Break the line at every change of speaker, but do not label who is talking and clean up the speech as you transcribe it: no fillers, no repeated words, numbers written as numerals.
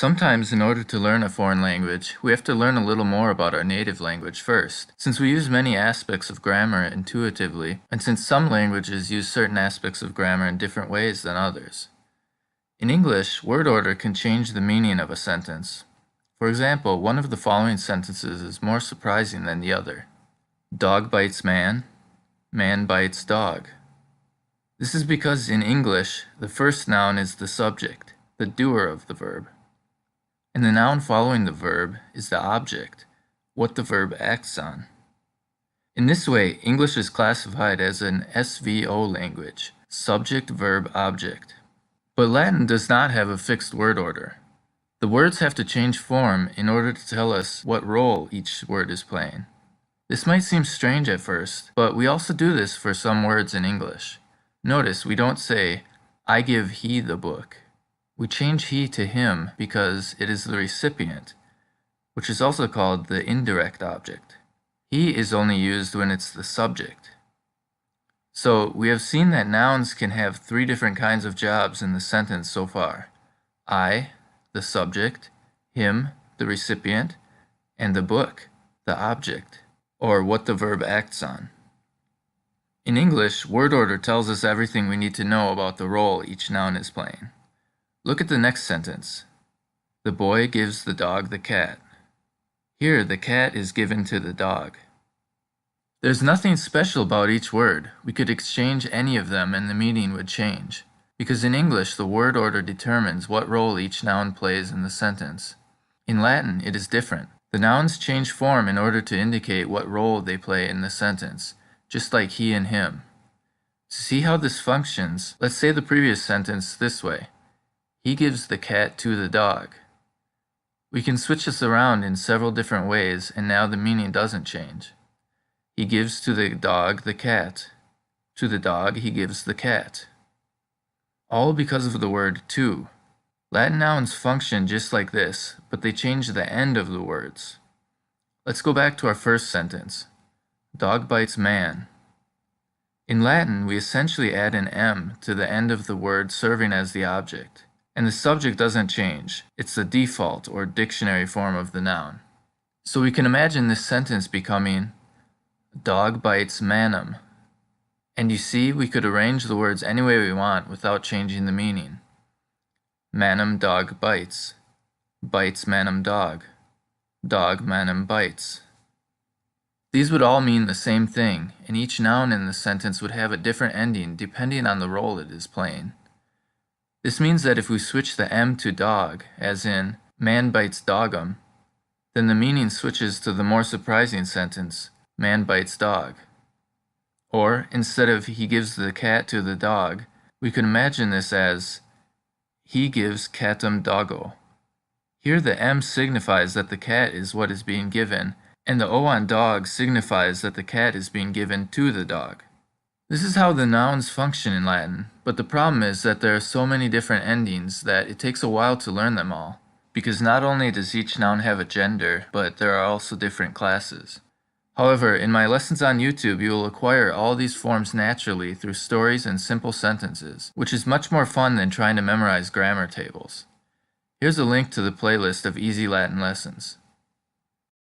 Sometimes, in order to learn a foreign language, we have to learn a little more about our native language first, since we use many aspects of grammar intuitively, and since some languages use certain aspects of grammar in different ways than others. In English, word order can change the meaning of a sentence. For example, one of the following sentences is more surprising than the other. Dog bites man, man bites dog. This is because in English, the first noun is the subject, the doer of the verb. And the noun following the verb is the object, what the verb acts on. In this way, English is classified as an SVO language, subject, verb, object. But Latin does not have a fixed word order. The words have to change form in order to tell us what role each word is playing. This might seem strange at first, but we also do this for some words in English. Notice we don't say, I give he the book. We change he to him because it is the recipient, which is also called the indirect object. He is only used when it's the subject. So we have seen that nouns can have three different kinds of jobs in the sentence so far. I, the subject, him, the recipient, and the book, the object, or what the verb acts on. In English, word order tells us everything we need to know about the role each noun is playing. Look at the next sentence. The boy gives the dog the cat. Here, the cat is given to the dog. There's nothing special about each word. We could exchange any of them and the meaning would change. Because in English, the word order determines what role each noun plays in the sentence. In Latin, it is different. The nouns change form in order to indicate what role they play in the sentence, just like he and him. To see how this functions, let's say the previous sentence this way. He gives the cat to the dog. We can switch this around in several different ways, and now the meaning doesn't change. He gives to the dog the cat. To the dog, he gives the cat. All because of the word to. Latin nouns function just like this, but they change the end of the words. Let's go back to our first sentence. Dog bites man. In Latin, we essentially add an M to the end of the word serving as the object. And the subject doesn't change. It's the default or dictionary form of the noun. So we can imagine this sentence becoming, dog bites manum. And you see, we could arrange the words any way we want without changing the meaning. Manum dog bites. Bites manum dog. Dog manum bites. These would all mean the same thing, and each noun in the sentence would have a different ending depending on the role it is playing. This means that if we switch the M to dog, as in, man bites dogum, then the meaning switches to the more surprising sentence, man bites dog. Or, instead of he gives the cat to the dog, we could imagine this as, he gives catum doggo. Here the M signifies that the cat is what is being given, and the O on dog signifies that the cat is being given to the dog. This is how the nouns function in Latin, but the problem is that there are so many different endings that it takes a while to learn them all, because not only does each noun have a gender, but there are also different classes. However, in my lessons on YouTube, you will acquire all these forms naturally through stories and simple sentences, which is much more fun than trying to memorize grammar tables. Here's a link to the playlist of easy Latin lessons.